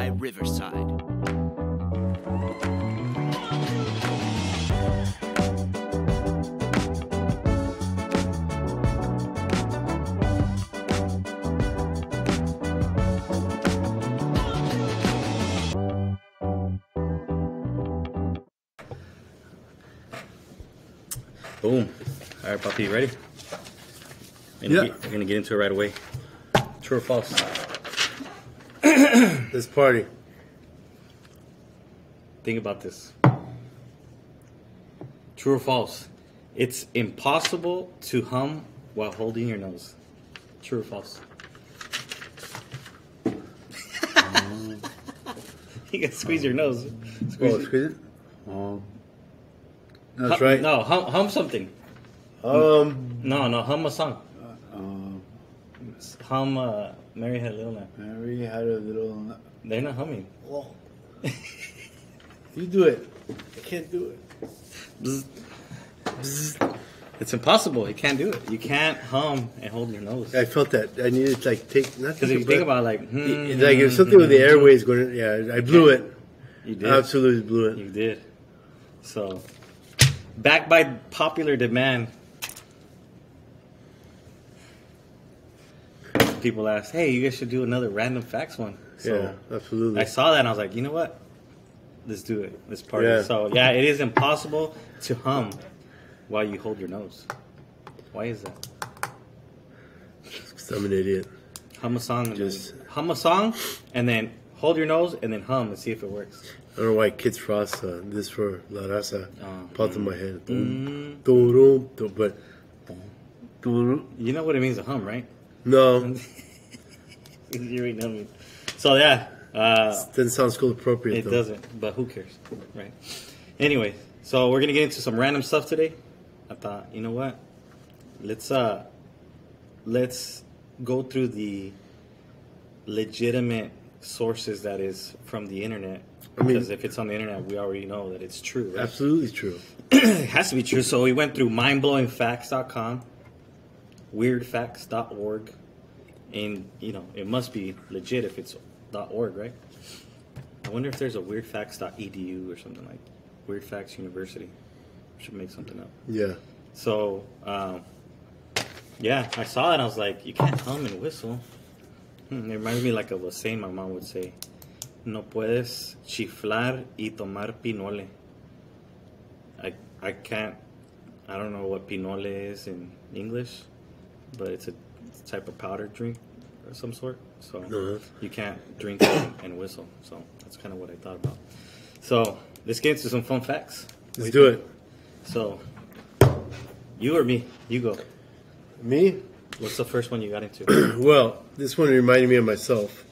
by Riverside. Boom. All right, Papi, you ready? We're going to get into it right away. True or false? Let's party. Think about this. True or false? It's impossible to hum while holding your nose. True or false? You can squeeze your nose. Squeeze it? That's right. No, hum something. No, hum a song. Hum Mary Had a Little Lamb. Mary had a little... They're not humming. Oh. You do it. I can't do it. Bzz. Bzz. It's impossible. You can't do it. You can't hum and hold your nose. I felt that. I needed to take... Because if you think about it, it's like if something with the airways going... Yeah, I blew it. You did. I absolutely blew it. You did. So, backed by popular demand, people asked, hey, you guys should do another random facts one. So yeah, absolutely. I saw that and I was like, you know what? Let's do it. Let's party. Yeah. So, yeah, it is impossible to hum while you hold your nose. Why is that? Because I'm an idiot. Hum a song and then hold your nose and then hum and see if it works. I don't know why Kids Frost, this for La Raza, popped in my head. But... You know what it means to hum, right? No. You already know me. So, yeah. Doesn't sound school appropriate, It though. doesn't, but who cares, right? Anyway, so we're going to get into some random stuff today. I thought, you know what? Let's go through the legitimate sources that is from the internet. Because if it's on the internet, we already know that it's true, right? Absolutely true. It has to be true. So we went through mindblowingfacts.com, weirdfacts.org, and, you know, it must be legit if it's .org, right? I wonder if there's a weirdfacts.edu or something like Weird Facts University. Should make something up. Yeah. So, yeah, I saw it and I was like, you can't hum and whistle. It reminds me like of a saying my mom would say. No puedes chiflar y tomar pinole. I can't, I don't know what pinole is in English, but it's a type of powder drink of some sort. So you can't drink and whistle. So that's kind of what I thought about. So let's get into some fun facts. Let's do it. So, you or me? You go. Me? What's the first one you got into? Well, this one reminded me of myself.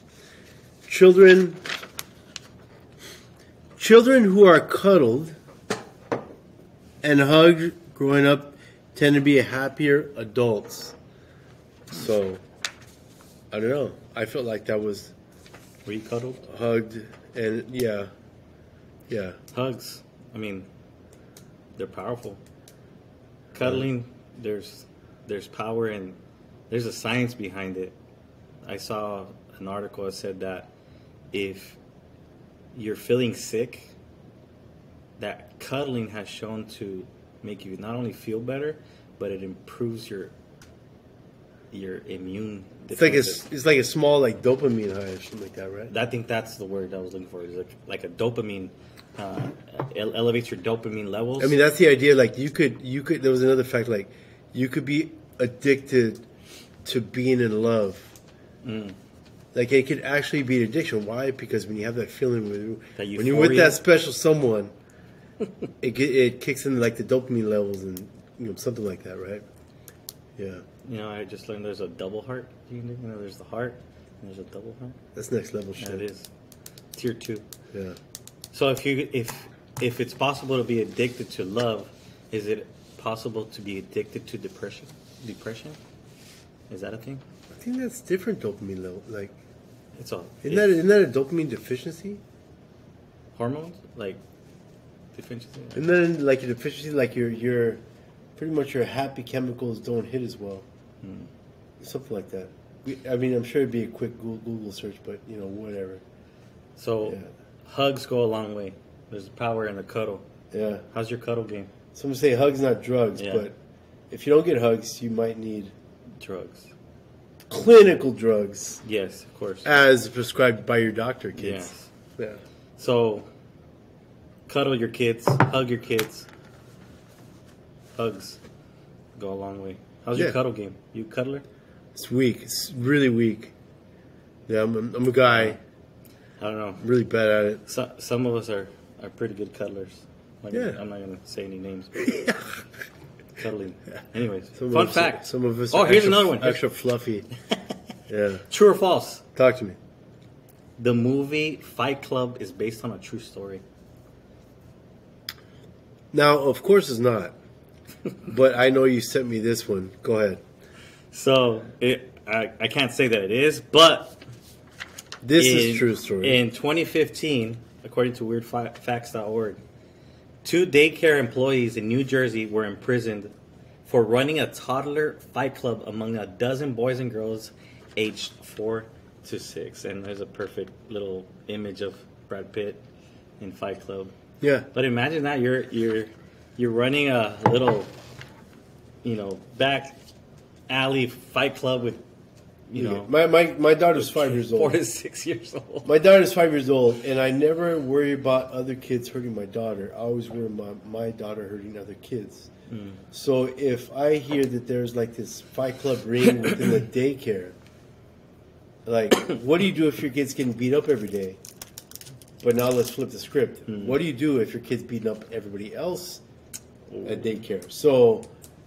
Children who are cuddled and hugged growing up tend to be happier adults. So, I don't know. I felt like that was... Were you cuddled? Hugged and, yeah. Hugs. I mean, they're powerful. Cuddling, there's power and there's a science behind it. I saw an article that said that if you're feeling sick, that cuddling has shown to make you not only feel better, but it improves your immune defenses. It's like a small like dopamine high or something like that, right? I think that's the word I was looking for. It's like a dopamine. Elevates your dopamine levels. I mean, that's the idea. Like you could. There was another fact. Like you could be addicted to being in love. Like it could actually be an addiction. Why? Because when you have that feeling when you're with that special someone, it kicks in like the dopamine levels and something like that, right? Yeah. You know, I just learned there's a double heart. You know, there's the heart and there's a double heart. That's next level shit. Yeah, it is. Tier 2. Yeah. So if it's possible to be addicted to love, is it possible to be addicted to depression? Is that a thing? I think that's different dopamine level. Like, isn't that a dopamine deficiency? Hormones, like deficiency. Isn't that like a deficiency? Like your pretty much your happy chemicals don't hit as well. Something like that. I mean, I'm sure it'd be a quick Google search, but whatever. So Yeah. hugs go a long way. There's power in the cuddle. Yeah. How's your cuddle game? Some say hugs, not drugs, Yeah. but if you don't get hugs, you might need Drugs. clinical drugs Yes, of course. as prescribed by your doctor, kids. Yes. Yeah. So, cuddle your kids, hug your kids. Hugs go a long way. How's your Yeah. cuddle game? You cuddler? It's weak. It's really weak. Yeah, I'm a guy. I don't know. I'm really bad at it. Some of us are pretty good cuddlers. Yeah. I'm not going to say any names. But cuddling. Anyways, Some fun of us, fact. Some of us. Oh, are here's extra, another one. Extra fluffy. Yeah. True or false? Talk to me. The movie Fight Club is based on a true story. Now, of course, it's not. But I know you sent me this one. Go ahead. So I can't say that it is, but This is true story. In 2015, according to weirdfacts.org, 2 daycare employees in New Jersey were imprisoned for running a toddler fight club among a dozen boys and girls aged 4 to 6. And there's a perfect little image of Brad Pitt in Fight Club. Yeah. But imagine that you're running a little, back alley fight club with, My daughter's 5 years 4 old. to 6 years old. My daughter's 5 years old, and I never worry about other kids hurting my daughter. I always worry about my daughter hurting other kids. So if I hear that there's like this fight club ring within the daycare, like, what do you do if your kid's getting beat up every day? But now let's flip the script. What do you do if your kid's beating up everybody else at daycare? So,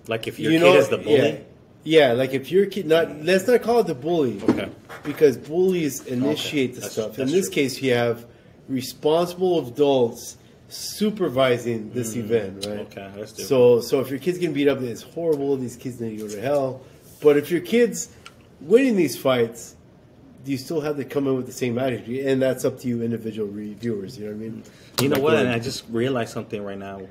Like if your kid is the bully? Yeah, like if your kid, let's not call it the bully. Okay. Because bullies initiate the That's- stuff. that's In this true. case, you have responsible adults supervising this event, right? Okay, that's different. So if your kid's getting beat up, it's horrible. These kids need to go to hell. But if your kid's winning these fights, you still have to come in with the same attitude, and that's up to you, individual reviewers. You know what I mean? You know Like, what? And I just realized something right now.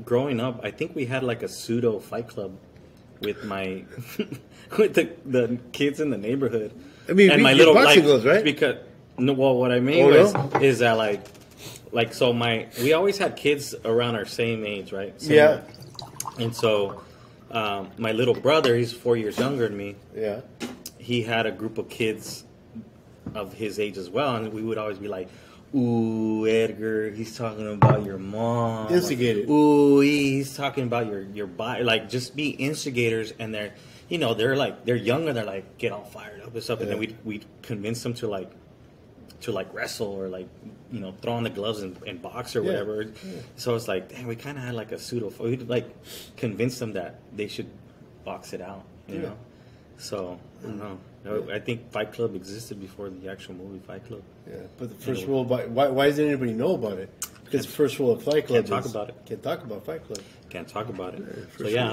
Growing up, I think we had like a pseudo fight club with my with the kids in the neighborhood. I mean, and we my get little boxing like gloves, right? because no, well, what I mean is that like so we always had kids around our same age, right? Yeah. And so my little brother, he's 4 years younger than me. Yeah. He had a group of kids of his age as well, and we would always be like, "Ooh, Edgar, he's talking about your mom." Instigated. Ooh, he's talking about your body. Like, just be instigators, and they're younger. They're like get all fired up and stuff, and then we'd convince them to wrestle or throw on the gloves and box or whatever. Yeah. So it's like, dang, we kind of had like a pseudo. We'd like convince them that they should box it out, you know. So I don't know. I think Fight Club existed before the actual movie Fight Club. Yeah, but the first rule, why doesn't anybody know about it? Because the first rule of Fight Club Can't talk about it. Can't talk about Fight Club. Can't talk about it. for So yeah,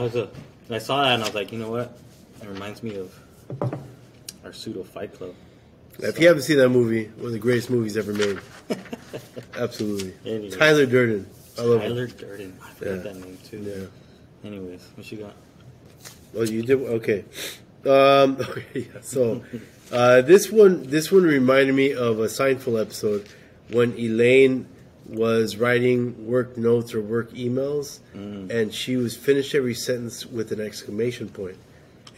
I saw that and I was like, you know what? It reminds me of our pseudo Fight Club. If you haven't seen that movie, one of the greatest movies ever made. Absolutely. Anyways. Tyler Durden. I love him. Tyler Durden. I forgot that name too. Yeah. Anyways, what you got? Well, you did okay. Okay, yeah. So this one reminded me of a Seinfeld episode when Elaine was writing work notes or work emails, and she was finished every sentence with an exclamation point,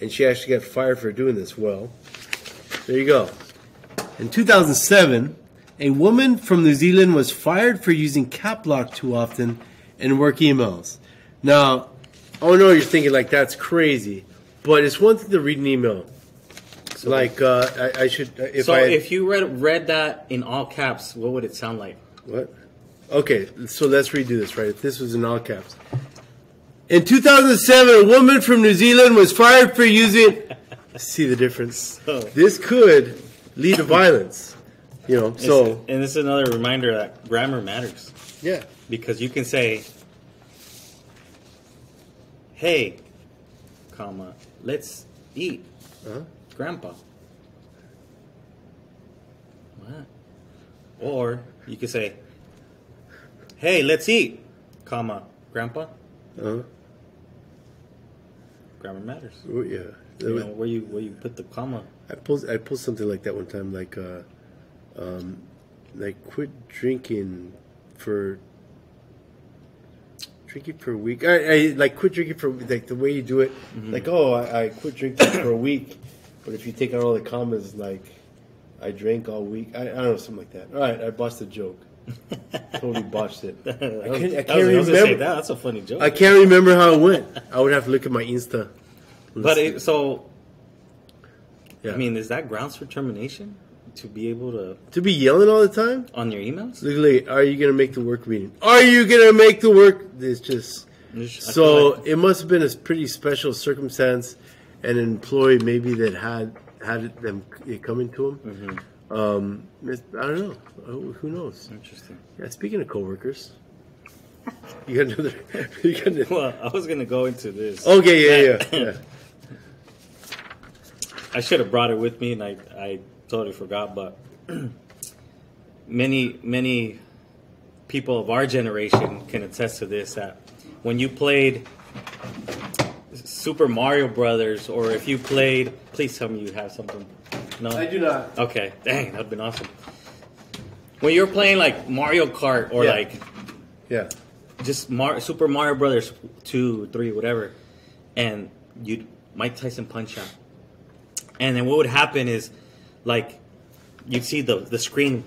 and she actually got fired for doing this. Well, there you go. In 2007, a woman from New Zealand was fired for using cap lock too often in work emails. Now, I know you're thinking like that's crazy. But it's one thing to read an email. So, I should. If you read that in all caps, what would it sound like? What? Okay, so let's redo this, right? If this was in all caps. In 2007, a woman from New Zealand was fired for using. See the difference? This could lead to violence. And this is another reminder that grammar matters. Yeah. Because you can say, "Hey, comma, let's eat, Grandpa." What? Or you could say, "Hey, let's eat, comma, Grandpa." Grammar matters. Yeah. Where you put the comma. I pulled something like that one time, like Like quit drinking for a week. I like quit drinking for like the way you do it. Mm-hmm. Like I quit drinking for a week, but if you take out all the commas, like I drank all week. I don't know, something like that. All right, I botched the joke. Totally botched it. I can't remember. That's a funny joke. I can't remember how it went. I would have to look at my Insta. But yeah. I mean, is that grounds for termination? To be able to be yelling all the time on your emails? Literally, are you gonna make the work meeting? Are you gonna make the work? It's just so like it must have been a pretty special circumstance, and an employee maybe that had them coming to him. Mm-hmm. I don't know. Who knows? Interesting. Yeah. Speaking of coworkers, you got another. Well, I was gonna go into this. Okay. Yeah. I should have brought it with me, and I totally forgot, but many people of our generation can attest to this, that when you played Super Mario Brothers, or if you played, please tell me you have something. No, I do not. Okay, dang, that'd been awesome. When you're playing like Mario Kart or just Super Mario Brothers 2, 3, whatever, and you'd Mike Tyson punch out, and then what would happen is, like, you'd see the screen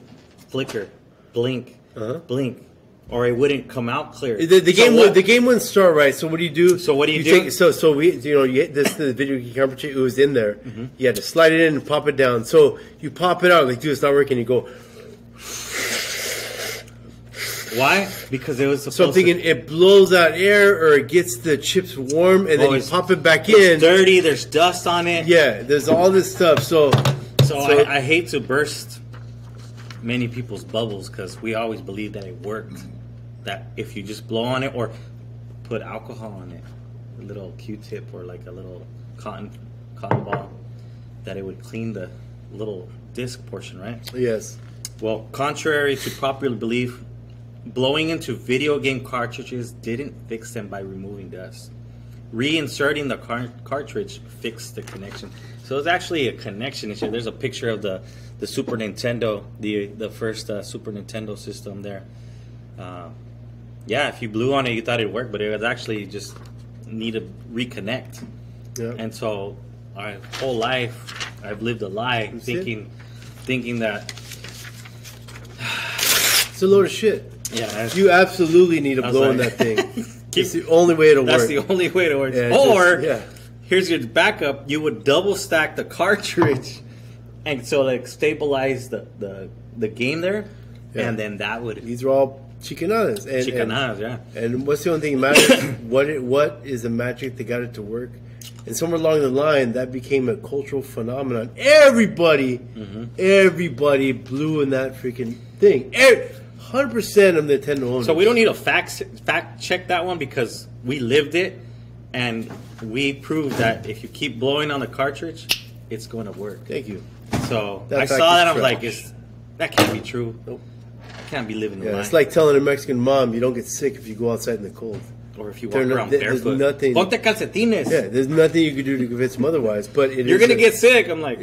flicker, blink, or it wouldn't come out clear. The game wouldn't start right. So what do you do? So what do you do? The video game camera, it was in there. Mm-hmm. You had to slide it in and pop it down. So you pop it out, like, dude, it's not working. You go. Why? Because it was supposed so I'm thinking it blows out air, or it gets the chips warm, and then you pop it back in. It's dirty. There's dust on it. Yeah, there's all this stuff. So I hate to burst many people's bubbles, because we always believed that it worked. That if you just blow on it or put alcohol on it, a little Q-tip or like a little cotton ball, that it would clean the little disc portion, right? Yes. Well, contrary to popular belief, blowing into video game cartridges didn't fix them by removing dust. Reinserting the cartridge fixed the connection. So it's actually a connection issue. There's a picture of the Super Nintendo, the first Super Nintendo system there. If you blew on it, you thought it worked, but it was actually just need to reconnect. Yep. And so our whole life, I've lived a lie thinking that it's a load of shit. Yeah, you absolutely need to blow on that thing. It's the only way to work. That's the only way to work. Yeah, here's your backup. You would double stack the cartridge, and so like stabilize the game there, and then that would. These are all chicanadas. And what's the only thing that matters? What is the magic that got it to work? And somewhere along the line, that became a cultural phenomenon. Everybody blew in that freaking thing. 100% of Nintendo owners. So we don't need to fact check that one, because we lived it, and we proved that if you keep blowing on the cartridge, it's going to work. Thank you. So I saw that, I'm like, that can't be true. Nope. I can't be living the life. It's like telling a Mexican mom you don't get sick if you go outside in the cold. Or if you walk around barefoot. Ponte calcetines. Yeah, there's nothing you can do to convince them otherwise. But you're going to get sick. I'm like,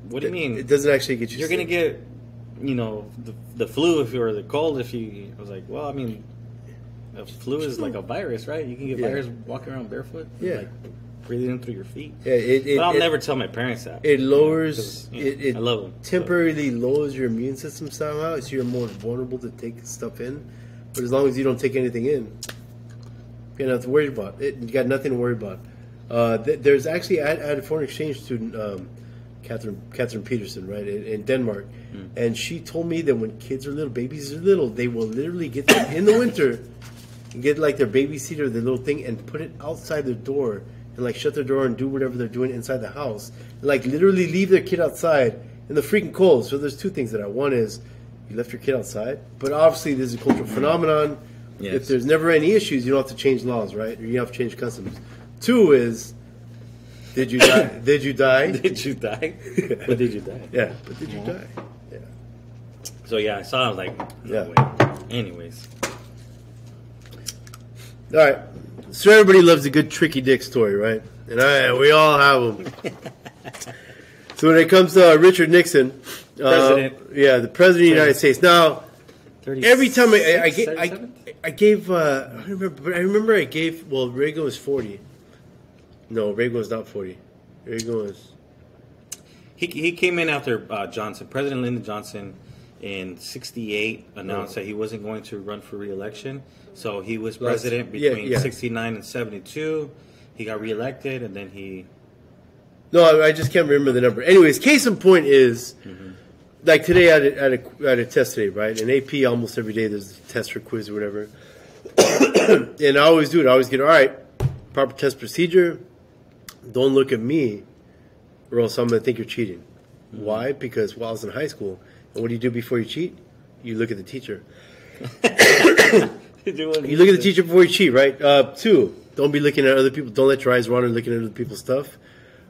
what do you mean? It doesn't actually get you sick. You're going to get, the flu if you were the cold. I was like, well, I mean, the flu is like a virus, right? You can get virus walking around barefoot. Yeah. Like, breathing in through your feet. Yeah, but I'll never tell my parents that. It lowers, I love them, temporarily lowers your immune system somehow, so you're more vulnerable to take stuff in. But as long as you don't take anything in, you don't have to worry about it. You got nothing to worry about. There's actually, I had a foreign exchange student, Catherine Peterson, right, in Denmark, and she told me that when kids are little, babies are little, they will literally get them in the winter, and get like their baby seat or their little thing, and put it outside their door, and like shut their door and do whatever they're doing inside the house, and like literally leave their kid outside in the freaking cold. So there's two things that I want is you left your kid outside, but obviously this is a cultural phenomenon. Yes. If there's never any issues, you don't have to change laws, right? Or you don't have to change customs. Two is, did you die? Did you die? Did you die? But did you die? Yeah, but did you die? Yeah. So I saw. I was like, no way. Anyways, all right. So everybody loves a good tricky dick story, right? And we all have them. So when it comes to Richard Nixon, President. the president of the United States. Now, 36, every time I 37th? gave, I remember I gave. Well, Reagan was 40. No, Reagan was not 40. Reagan was. He came in after Johnson. President Lyndon Johnson in '68 announced that he wasn't going to run for re-election. So he was president between '69 and '72. He got re-elected, and then he. No, I just can't remember the number. Anyways, case in point is, like today I had a test today, right? In AP, almost every day there's a test or quiz or whatever. And I always do it. I always get, all right, proper test procedure. Don't look at me, or else I'm going to think you're cheating. Why? Because while I was in high school, and what do you do before you cheat? You look at the teacher. You look at the teacher before you cheat, right? 2, don't be looking at other people. Don't let your eyes wander looking at other people's stuff.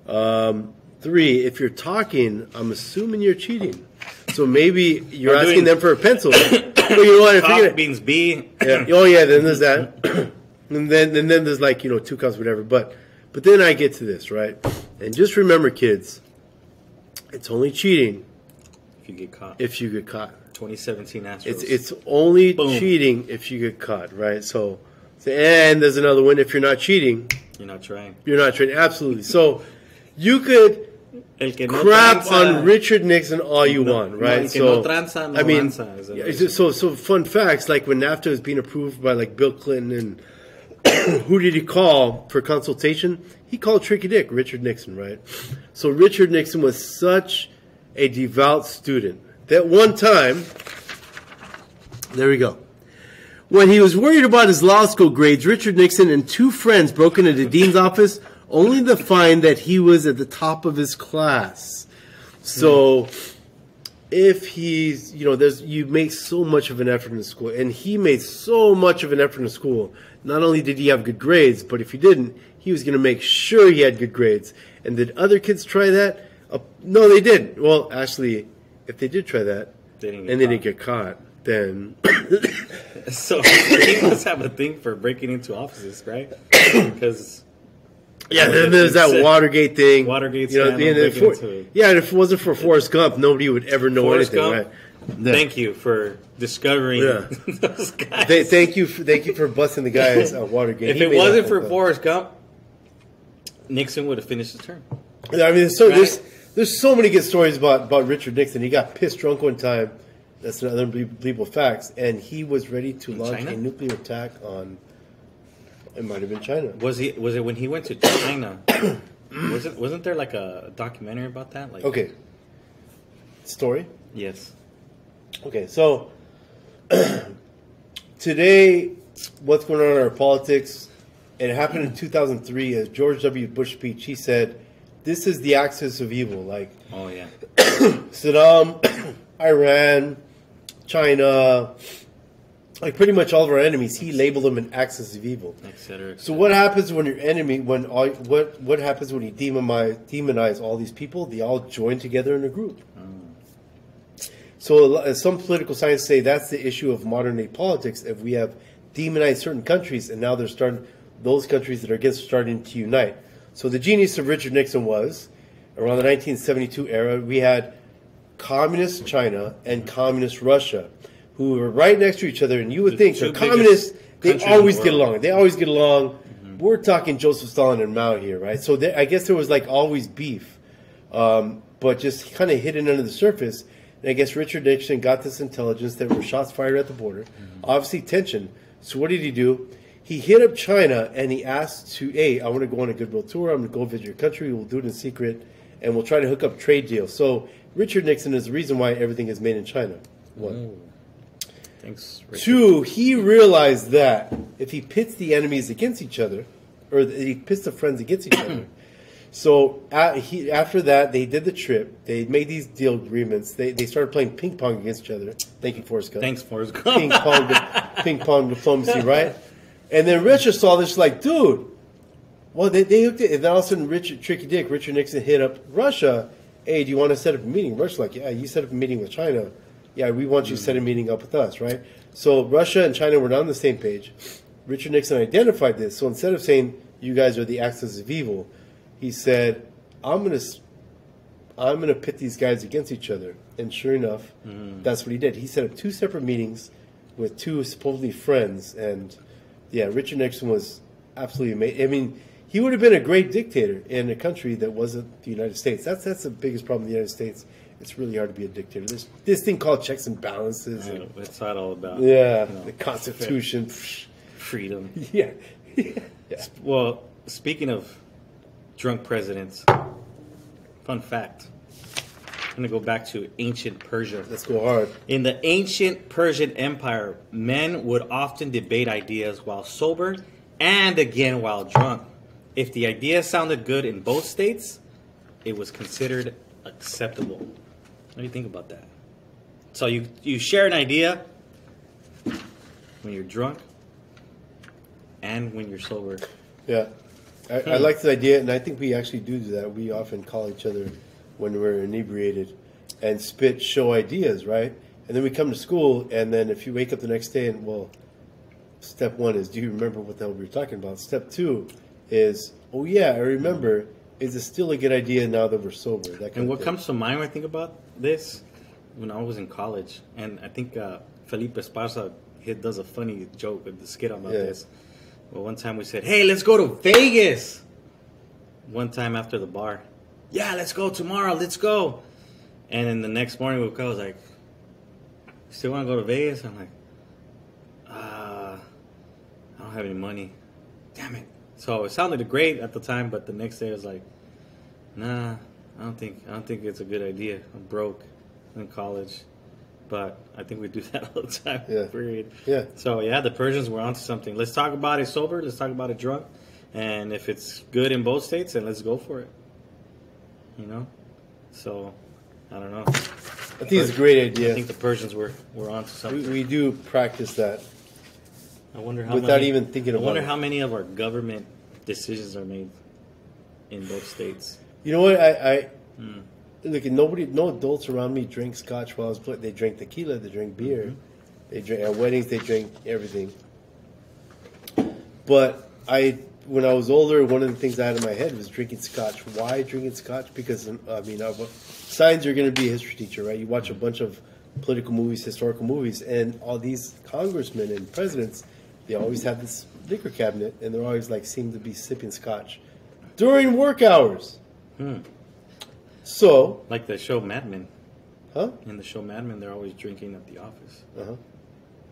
3, if you're talking, I'm assuming you're cheating. So maybe you're asking them for a pencil. Well, you know what? Cough means B. Yeah. Oh yeah, then there's that. and then there's like 2 cups, whatever. But then I get to this, right? And just remember, kids, it's only cheating if you get caught. 2017 Astros. It's only cheating if you get caught, right? So and there's another one. If you're not cheating, you're not trying. You're not trying. Absolutely. So you could crap on Richard Nixon all you want, right? So I mean, so fun facts, like when NAFTA was being approved by like Bill Clinton, and who did he call for consultation? He called Tricky Dick, Richard Nixon, right? So Richard Nixon was such a devout student that one time, there we go. When he was worried about his law school grades, Richard Nixon and 2 friends broke into the dean's office, only to find that he was at the top of his class. So, if he's, you make so much of an effort in school, and he made so much of an effort in school. Not only did he have good grades, but if he didn't, he was going to make sure he had good grades. And did other kids try that? No, they didn't. Well, actually, if they did try that, they didn't get caught, then... So, he must have a thing for breaking into offices, right? Because... Yeah, then there's that Watergate thing. Watergate scandal. And if it wasn't for Forrest Gump, nobody would ever know anything, right? Yeah. Thank you for discovering those guys. Thank you for busting the guys at Watergate. If it wasn't for Forrest Gump, Nixon would have finished his term. I mean, there's so many good stories about Richard Nixon. He got pissed drunk one time. That's another unbelievable facts. And he was ready to launch a nuclear attack on... It might have been China. Was it when he went to China? Wasn't there like a documentary about that? Like, okay. Story? Yes. Okay, so today, what's going on in our politics? It happened in 2003 as George W. Bush speech. He said, "This is the axis of evil." Like, oh yeah, Saddam, Iran, China. Like pretty much all of our enemies, he labeled them an axis of evil. Etc. So what happens when your enemy, what happens when you demonize all these people? They all join together in a group. So some political scientists say that's the issue of modern day politics. If we have demonized certain countries, and now those countries that are against starting to unite. So the genius of Richard Nixon was, around the 1972 era, we had communist China and communist Russia, who were right next to each other, and you would think they're communists. They always get along. They always get along. Mm-hmm. We're talking Joseph Stalin and Mao here, right? So I guess there was like always beef, but just kind of hidden under the surface. And I guess Richard Nixon got this intelligence that were shots fired at the border, obviously tension. So what did he do? He hit up China and he asked I want to go on a goodwill tour. I'm going to go visit your country. We'll do it in secret, and we'll try to hook up trade deals. So Richard Nixon is the reason why everything is made in China. One. Thanks, Richard. 2, he realized that if he pits the enemies against each other, or he pits the friends against each other, so after that, they did the trip. They made these deal agreements. They started playing ping pong against each other. Thank you, Forrest Gump. Thanks, Forrest Gump. Ping pong diplomacy, right? And then Richard saw this like, dude, well, they hooked it. And then all of a sudden, Tricky Dick, Richard Nixon hit up Russia. Hey, do you want to set up a meeting? Russia's like, yeah, you set up a meeting with China. Yeah, we want you to set a meeting up with us, right? So Russia and China were not on the same page. Richard Nixon identified this. So instead of saying, you guys are the axis of evil, he said, I'm going I'm going to pit these guys against each other. And sure enough, that's what he did. He set up 2 separate meetings with 2 supposedly friends. And yeah, Richard Nixon was absolutely amazing. I mean, he would have been a great dictator in a country that wasn't the United States. That's the biggest problem in the United States. It's really hard to be a dictator. There's this thing called checks and balances. And, it's not all about the Constitution. Freedom. Yeah. Well, speaking of drunk presidents, fun fact. I'm going to go back to ancient Persia. Let's go hard. In the ancient Persian Empire, men would often debate ideas while sober and again while drunk. If the idea sounded good in both states, it was considered acceptable. What do you think about that? So you share an idea when you're drunk and when you're sober. Yeah. I like the idea, and I think we actually do that. We often call each other when we're inebriated and show ideas, right? And then we come to school, and then if you wake up the next day and, well, step 1 is, do you remember what the hell we were talking about? Step 2 is, oh yeah, I remember. Is it still a good idea now that we're sober? That and what comes to mind when I think about this, when I was in college, and I think Felipe Esparza does a funny joke with the skit about this. Well, one time we said, hey, let's go to Vegas. One time after the bar, yeah, let's go tomorrow, let's go. And then the next morning we woke up, I was like, still want to go to Vegas? I'm like, I don't have any money. Damn it. So it sounded great at the time, but the next day I was like, nah, I don't think it's a good idea. I'm broke. I'm in college. But I think we do that all the time. Yeah. Period. Yeah. So yeah, the Persians were onto something. Let's talk about it sober. Let's talk about it drunk. And if it's good in both states, then let's go for it. You know? So, I don't know. I think it's a great idea. I think the Persians were onto something. We do practice that. I wonder how without even thinking about it. I wonder how many of our government decisions are made in both states. You know what? Look, no adults around me drink scotch while I was playing. They drink tequila, they drink beer, they drink at weddings, they drink everything. But when I was older, one of the things I had in my head was drinking scotch. Why drinking scotch? Because signs you're going to be a history teacher, right? You watch a bunch of political movies, historical movies, and all these congressmen and presidents, they always have this liquor cabinet, and they're always seem to be sipping scotch during work hours. So, like the show Mad Men. Huh? In the show Mad Men, they're always drinking at the office.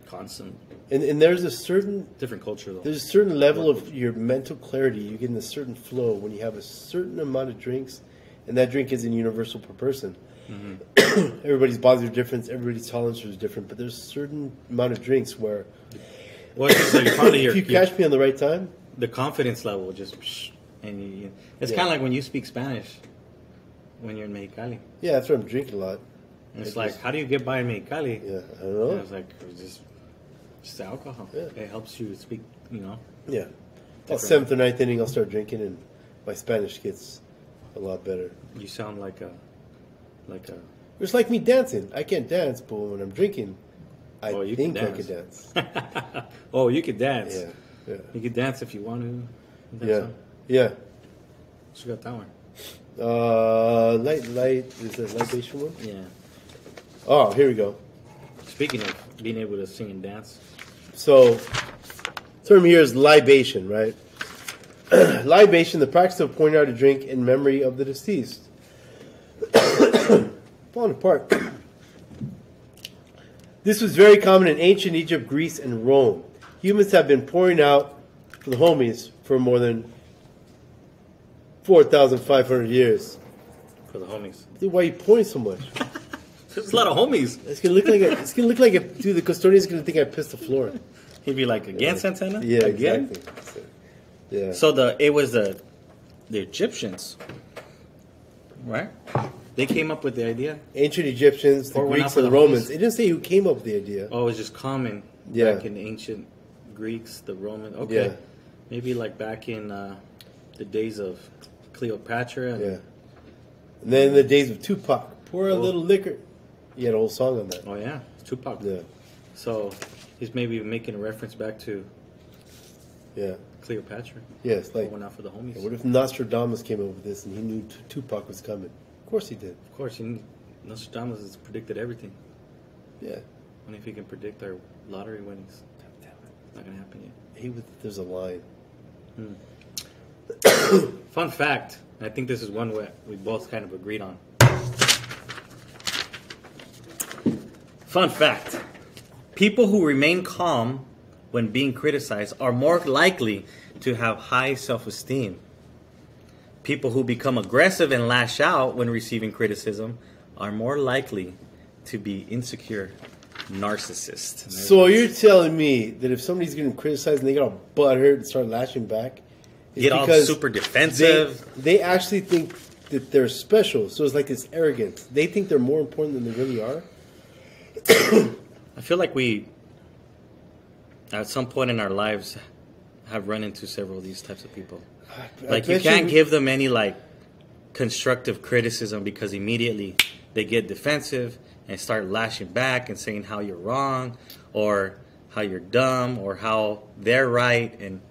Constant. And there's a certain different culture though. There's a certain level of your mental clarity. You get in a certain flow when you have a certain amount of drinks, and that drink isn't universal per person. Everybody's bodies are different. Everybody's tolerance is different. But there's a certain amount of drinks where, if you catch me on the right time, the confidence level just, and it's kind of like when you speak Spanish. When you're in Mexicali. Yeah, that's why I'm drinking a lot. And it's like, how do you get by in Mexicali? Yeah, I don't know. And it's like, just alcohol. Yeah. It helps you speak, Yeah. About 7th or 9th inning, I'll start drinking, and my Spanish gets a lot better. You sound like a... It's like me dancing. I can't dance, but when I'm drinking, I think I can dance. Oh, you could dance. Yeah. You could dance if you want to. Yeah. What you got that one? Is that libation one? Yeah. Oh, here we go. Speaking of being able to sing and dance. So, term here is libation, right? Libation, the practice of pouring out a drink in memory of the deceased. Falling apart. This was very common in ancient Egypt, Greece, and Rome. Humans have been pouring out for the homies for more than 4,500 years. For the homies. Dude, why are you pouring so much? There's a lot of homies. It's gonna look like dude, the custodian's gonna think I pissed the floor. He'd be like, again, Santana? Yeah, again? Exactly. Yeah. So it was the Egyptians, right? They came up with the idea. Ancient Egyptians, the Greeks, and the Romans. It didn't say who came up with the idea. Oh, it was just common. Back in the ancient Greeks, the Romans. Okay. Yeah. Maybe like back in the days of Cleopatra. And then in the days of Tupac, pour a little liquor. He had a whole song on that. Oh yeah, it's Tupac. Yeah. So he's maybe making a reference back to. Yeah. Cleopatra. Yes, going out for the homies. What if Nostradamus came up with this and he knew Tupac was coming? course he did. Of course, Nostradamus has predicted everything. Yeah. And if he can predict our lottery winnings, it's not going to happen yet. There's a line. Fun fact, I think this is one we both kind of agreed on. Fun fact. People who remain calm when being criticized are more likely to have high self-esteem. People who become aggressive and lash out when receiving criticism are more likely to be insecure narcissists. So you're telling me that if somebody's getting criticized and they get all butthurt and start lashing back, it's get all super defensive. They actually think that they're special. So it's like this arrogance. They think they're more important than they really are. I feel like we, at some point in our lives, have run into several of these types of people. Like, you can't give them any, like, constructive criticism because immediately they get defensive and start lashing back and saying how you're wrong or how you're dumb or how they're right. And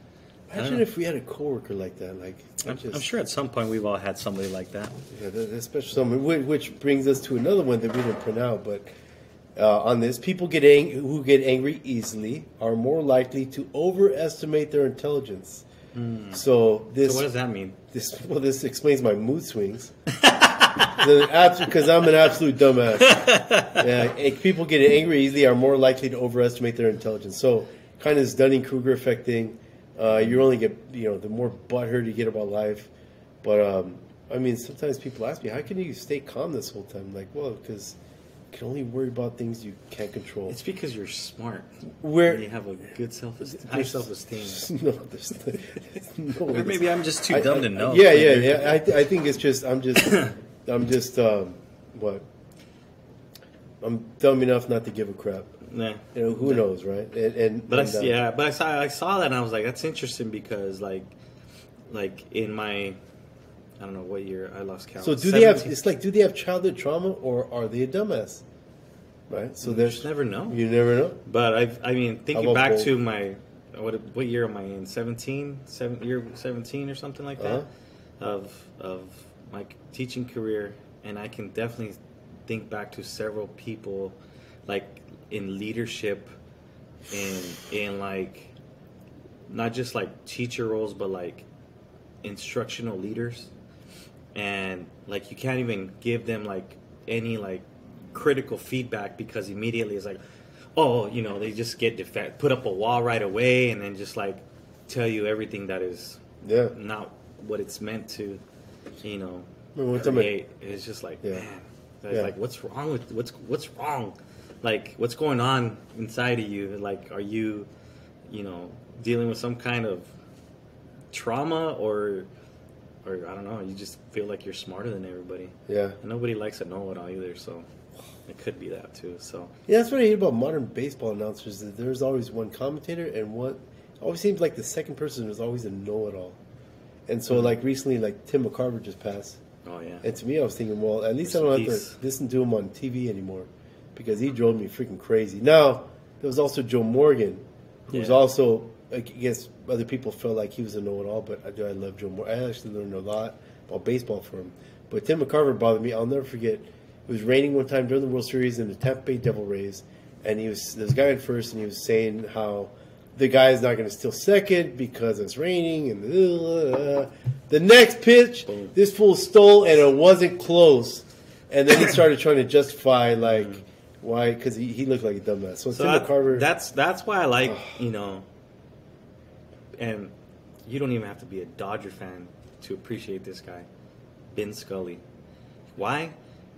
imagine if we had a coworker like that. Like, I'm sure at some point we've all had somebody like that. Yeah, especially someone. Which brings us to another one that we didn't print out, but on this, people who get angry easily are more likely to overestimate their intelligence. So what does that mean? This explains my mood swings. Because I'm an absolute dumbass. Yeah, people get angry easily are more likely to overestimate their intelligence. So kind of this Dunning-Kruger effect thing. You only get, the more butthurt you get about life. But, I mean, sometimes people ask me, how can you stay calm this whole time? I'm like, well, because you can only worry about things you can't control. It's because you're smart. And you have a good high self-esteem. No, or maybe I'm just too dumb to know. Yeah. I think it's just, I'm dumb enough not to give a crap. Nah. Who knows, right? I saw that and I was like, that's interesting because like in my, I don't know what year, I lost count. So do they have childhood trauma or are they a dumbass? Right? So you just never know. You never know. But I mean, thinking back to my, what year am I in? 17 or something like that of my teaching career, and I can definitely think back to several people like in leadership in like not just like teacher roles but like instructional leaders, and like you can't even give them like any like critical feedback because immediately it's like, they just get put up a wall right away and then just like tell you everything that is not what it's meant to create. It's just like, man, like what's wrong with what's wrong? Like, what's going on inside of you? Like, are you, dealing with some kind of trauma or I don't know, you just feel like you're smarter than everybody. Yeah. And nobody likes a know-it-all either, so it could be that too. So yeah, that's what I hate about modern baseball announcers, that there's always one commentator and it always seems like the second person is always a know-it-all. And so, like, recently, like, Tim McCarver just passed. Oh, yeah. And to me, I was thinking, well, at least I don't have to listen to him on TV anymore because he drove me freaking crazy. Now, there was also Joe Morgan, who was also, I guess other people felt like he was a know-it-all, but I love Joe Morgan. I actually learned a lot about baseball from him. But Tim McCarver bothered me. I'll never forget. It was raining one time during the World Series in the Tampa Bay Devil Rays, and there's a guy at first, and he was saying how the guy is not going to steal second because it's raining, and the next pitch, this fool stole, and it wasn't close. And then he started trying to justify, like, why, because he looked like a dumbass. So Tim McCarver. That's why I like, and you don't even have to be a Dodger fan to appreciate this guy, Ben Scully. Why?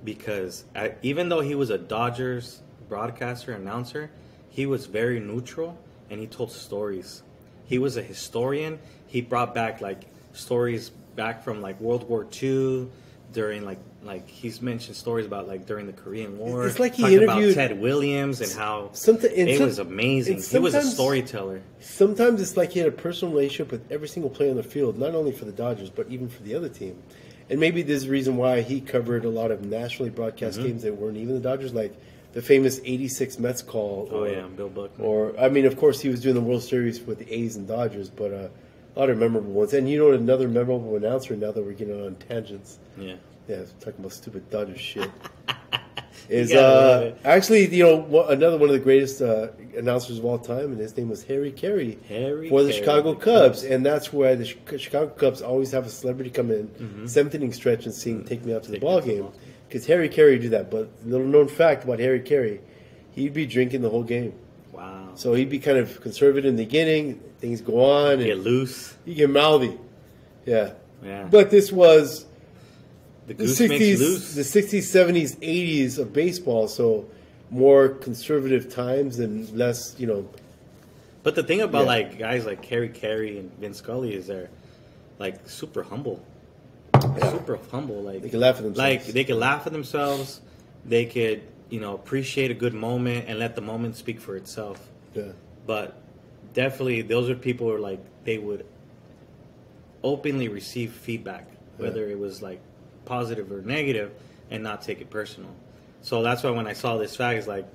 Because even though he was a Dodgers broadcaster, announcer, he was very neutral and he told stories. He was a historian. He brought back like stories back from like World War II during like he's mentioned stories about like during the Korean War. It's like he interviewed about Ted Williams and how it was amazing. He was a storyteller. Sometimes it's like he had a personal relationship with every single player on the field, not only for the Dodgers but even for the other team. And maybe this is the reason why he covered a lot of nationally broadcast games that weren't even the Dodgers, like the famous '86 Mets call. Bill Buckner. Or, I mean, of course, he was doing the World Series with the A's and Dodgers, but a lot of memorable ones. And you know another memorable announcer, now that we're getting on tangents, Yeah, talking about stupid Dodger shit. Is actually, another one of the greatest announcers of all time, and his name was Harry Carey for the Chicago Cubs, and that's where the Chicago Cubs always have a celebrity come in, seventh inning stretch, and sing "Take Me Out to the Ball Game," because Harry Carey did that. But little known fact about Harry Carey, he'd be drinking the whole game. Wow. So he'd be kind of conservative in the beginning. Things go on, and get loose. You get mouthy. Yeah. Yeah. But this was the 60s, the 60s, 70s, 80s of baseball, so more conservative times and less, But the thing about like guys like Harry Carey and Vince Scully is they're like super humble. Yeah. Super humble. Like they can laugh at themselves. Like they can laugh at themselves. They could, appreciate a good moment and let the moment speak for itself. Yeah. But definitely those are people who are like they would openly receive feedback, whether it was like positive or negative, and not take it personal. So that's why when I saw this fact, it's like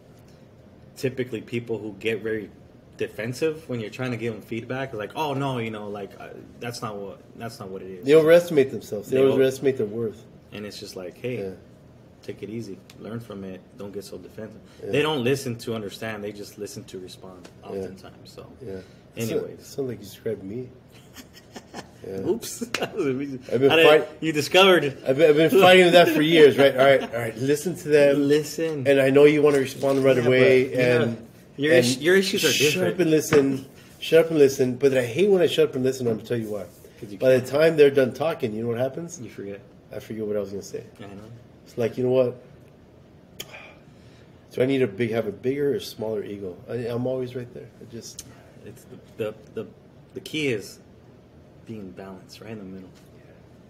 typically people who get very defensive when you're trying to give them feedback, like, oh no, that's not what it is. They overestimate themselves. They overestimate their worth. And it's just like, hey, take it easy, learn from it, don't get so defensive. Yeah. They don't listen to understand; they just listen to respond oftentimes. So, anyways, sounds like you described me. Yeah. Oops! You discovered. I've been fighting with that for years, right? All right. Listen to them. Listen. And I know you want to respond right away. Your issues are different. Shut up and listen. Shut up and listen. But I hate when I shut up and listen. I'm going to tell you why. By the time they're done talking, you know what happens? You forget. I forget what I was going to say. I know. It's like, you know what? Do I need have a bigger or smaller ego? I'm always right there. It's the key is being balanced, right in the middle.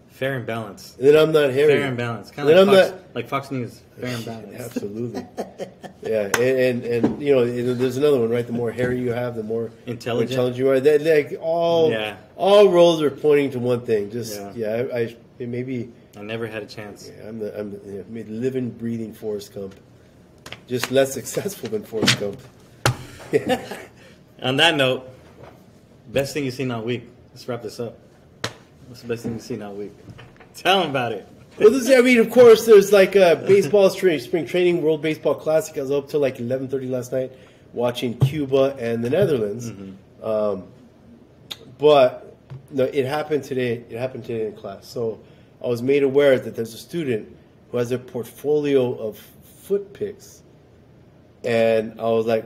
Fair and balanced. And then I'm not Harry. Fair and balanced. Kind of like Fox News. Fair and balanced. Absolutely. Yeah, and there's another one, right? The more Harry you have, the more intelligent you are. All roads are pointing to one thing. I never had a chance. Yeah, I'm the living, breathing Forrest Gump. Just less successful than Forrest Gump. On that note, best thing you've seen all week. Let's wrap this up. What's the best thing you've seen all week? Tell them about it. Well, of course, there's like a baseball spring training, World Baseball Classic. I was up till like 11:30 last night watching Cuba and the Netherlands. Mm-hmm. But no, it happened today. It happened today in class. So I was made aware that there's a student who has a portfolio of foot pics, and I was like,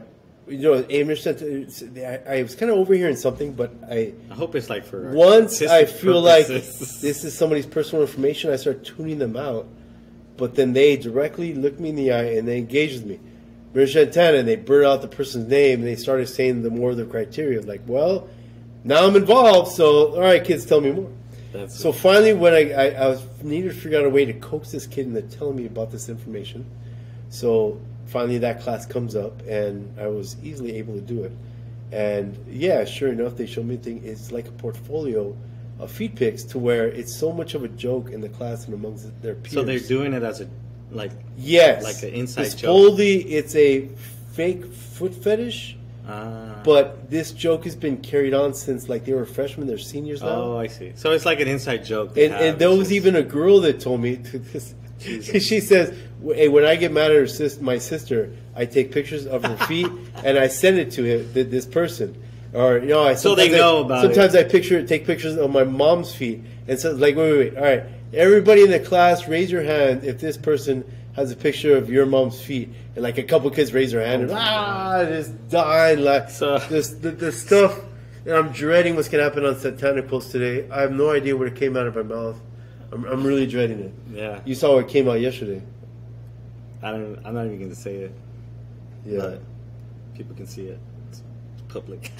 I was kind of overhearing something, but I hope it's like for once I feel purposes. Like this is somebody's personal information, I start tuning them out. But then they directly look me in the eye and they engage with me, and they blurt out the person's name and they started saying the more of the criteria. Like, well, now I'm involved, so all right, kids, tell me more. So finally, when I needed to figure out a way to coax this kid into telling me about this information, so. Finally, that class comes up, and I was easily able to do it. And yeah, sure enough, they showed me the thing. It's like a portfolio of feed pics to where it's so much of a joke in the class and amongst their peers. So they're doing it as an inside joke. Supposedly, it's a fake foot fetish. But this joke has been carried on since like they were freshmen, they're seniors now. Oh, I see. So it's like an inside joke. And there was even a girl that told me this. She says, "Hey, when I get mad at my sister, I take pictures of her feet and I send it to this person." Or so they know about it. Sometimes I take pictures of my mom's feet, and so like, wait, all right, everybody in the class, raise your hand if this person has a picture of your mom's feet, and like a couple kids raise their hand, and just dying like the stuff. And I'm dreading what's gonna happen on Satanicals today. I have no idea what came out of my mouth. I'm really dreading it. Yeah. You saw what came out yesterday. I'm not even going to say it. Yeah. But people can see it. It's public.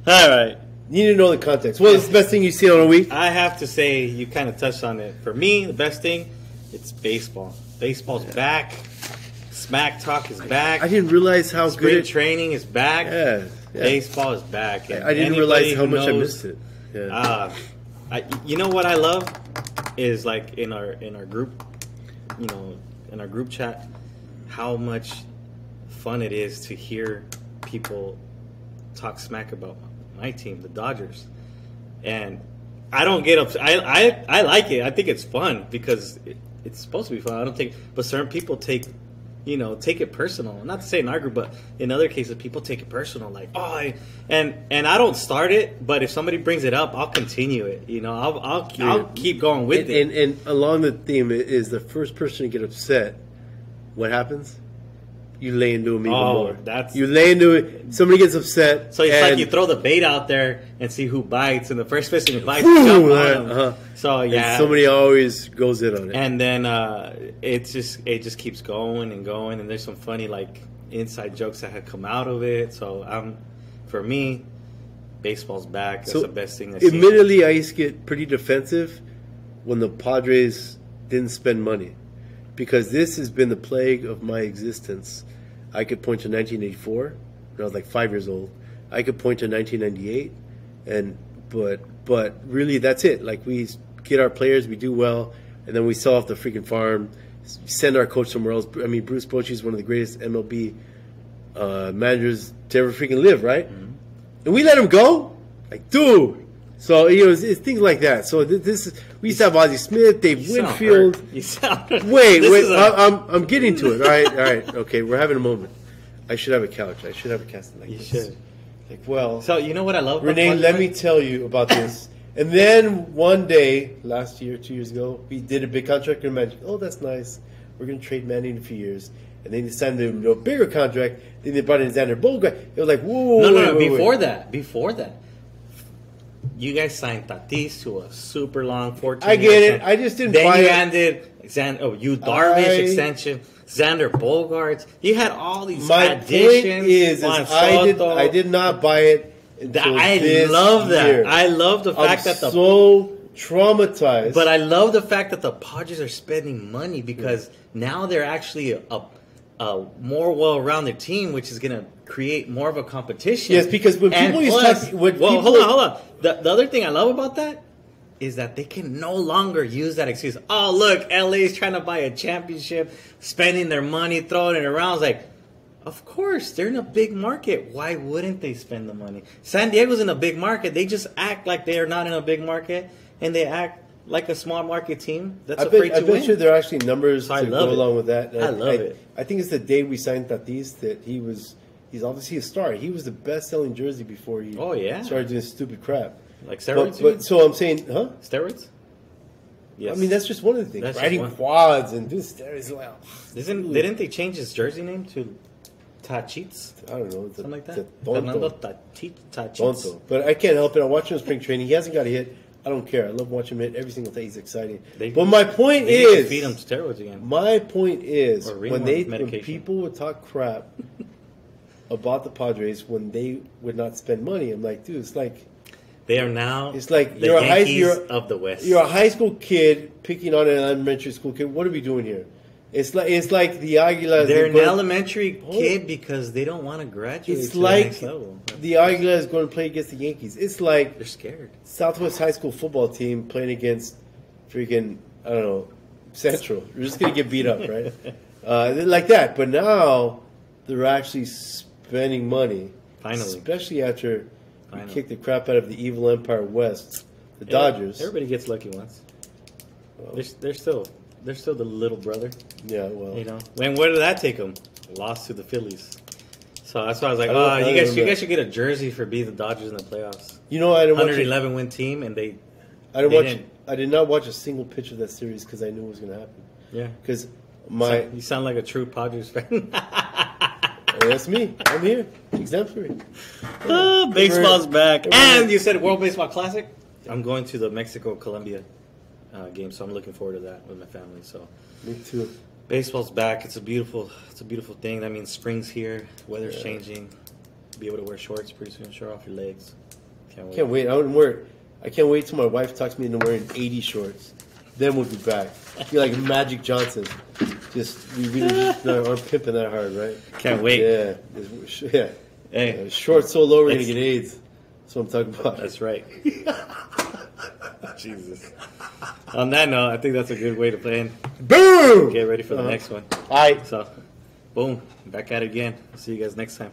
All right. You need to know the context. What is the best thing you've seen on a week? I have to say, you kind of touched on it. For me, the best thing, it's baseball. Baseball's back. Smack Talk is back. I didn't realize how Spring training is back. Yeah. Baseball is back. I didn't realize how much I missed it. Yeah. You know what I love is like in our group, in our group chat, how much fun it is to hear people talk smack about my team, the Dodgers, and I don't get upset. I like it. I think it's fun because it's supposed to be fun. I don't think, but certain people take it personal. Not to say in our group, but in other cases, people take it personal. Like, and I don't start it, but if somebody brings it up, I'll continue it. I'll keep going with it. And along the theme is the first person to get upset. What happens? You lay into him even more. You lay into it. Somebody gets upset. So it's like you throw the bait out there and see who bites, and the first person who bites, jump on them. So yeah, and somebody always goes in on it, and then it just keeps going and going, and there's some funny like inside jokes that have come out of it. So for me, baseball's back. That's the best thing. Admittedly, I used to get pretty defensive when the Padres didn't spend money, because this has been the plague of my existence. I could point to 1984 when I was like 5 years old. I could point to 1998, but really that's it. Like, we get our players, we do well, and then we sell off the freaking farm, send our coach somewhere else. I mean, Bruce Bochy is one of the greatest MLB managers to ever freaking live, right? Mm-hmm. And we let him go, like, dude. So it's things like that. So this is, we used to have Ozzie Smith, Dave Winfield. Wait, I'm getting to it. All right, okay, we're having a moment. I should have a couch. I should have a casting like this. You should. Like, well. So you know what I love? Renee, let me tell you about this. And then one day, last year, 2 years ago, we did a big contract in Magic. Oh, that's nice. We're going to trade Manny in a few years. And then they signed the bigger contract. Then they brought in Xander Bogaerts. It was like, whoa. No. Before that. You guys signed Tatis to a super long 14 I get it. I just didn't buy it. Then you ended Darvish extension, Xander Bogaerts. You had all these additions. I did not buy it. I love that. Year. I love the fact that so traumatized. But I love the fact that the Padres are spending money because now they're actually a more well-rounded team, which is going to create more of a competition. Yes, because when people hold on. The other thing I love about that is that they can no longer use that excuse. Oh, look, LA's trying to buy a championship, spending their money, throwing it around. It's like, of course, they're in a big market. Why wouldn't they spend the money? San Diego's in a big market. They just act like they are not in a big market, and they act like a small market team that's afraid to win. I bet you there are actually numbers to go along with that. I love it. I think it's the day we signed Tatis that he's obviously a star. He was the best-selling jersey before he started doing stupid crap. Like steroids? But so I'm saying, steroids? Yes. I mean, that's just one of the things. Riding quads and doing steroids. Well, didn't they change his jersey name to Tachits? I don't know. Something like that? Fernando Tachits. But I can't help it. I watch him in spring training. He hasn't got a hit. I don't care. I love watching him hit every single day. He's exciting. But my point is, feed him steroids again. My point is, when people would talk crap about the Padres when they would not spend money, I'm like, dude, it's like they are now. It's like the Yankees of the West. You're a high school kid picking on an elementary school kid. What are we doing here? It's like the Aguilas. They're an elementary kid because they don't want to graduate. It's like the Aguilas going to play against the Yankees. It's like they're scared. Southwest High School football team playing against freaking, I don't know, Central. You're just going to get beat up, right? Like that. But now they're actually spending money. Finally. Especially after we kicked the crap out of the evil Empire West, the Dodgers. Everybody gets lucky once. Well, they're still the little brother. Yeah, well. When where did that take them? Lost to the Phillies. So that's why I was like, you guys should get a jersey for being the Dodgers in the playoffs. I didn't watch 111 win team, and I did not watch a single pitch of that series because I knew it was going to happen. Yeah, because you sound like a true Padres fan. That's me. I'm here, exemplary. Baseball's back, and you said World Baseball Classic. I'm going to the Mexico-Colombia game, so I'm looking forward to that with my family. So me too. Baseball's back. It's a beautiful thing. That means spring's here. Weather's changing. Be able to wear shorts pretty soon. Show off your legs. Can't wait. I can't wait till my wife talks me into wearing 80 shorts. Then we'll be back. Be like Magic Johnson. We aren't pimping that hard, right? Can't wait. Yeah. Hey, shorts so low we're gonna get AIDS. That's what I'm talking about. That's right. Jesus. On that note, I think that's a good way to plan. Boom! Get ready for the next one. All right. So, boom. Back at it again. I'll see you guys next time.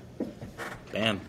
Bam.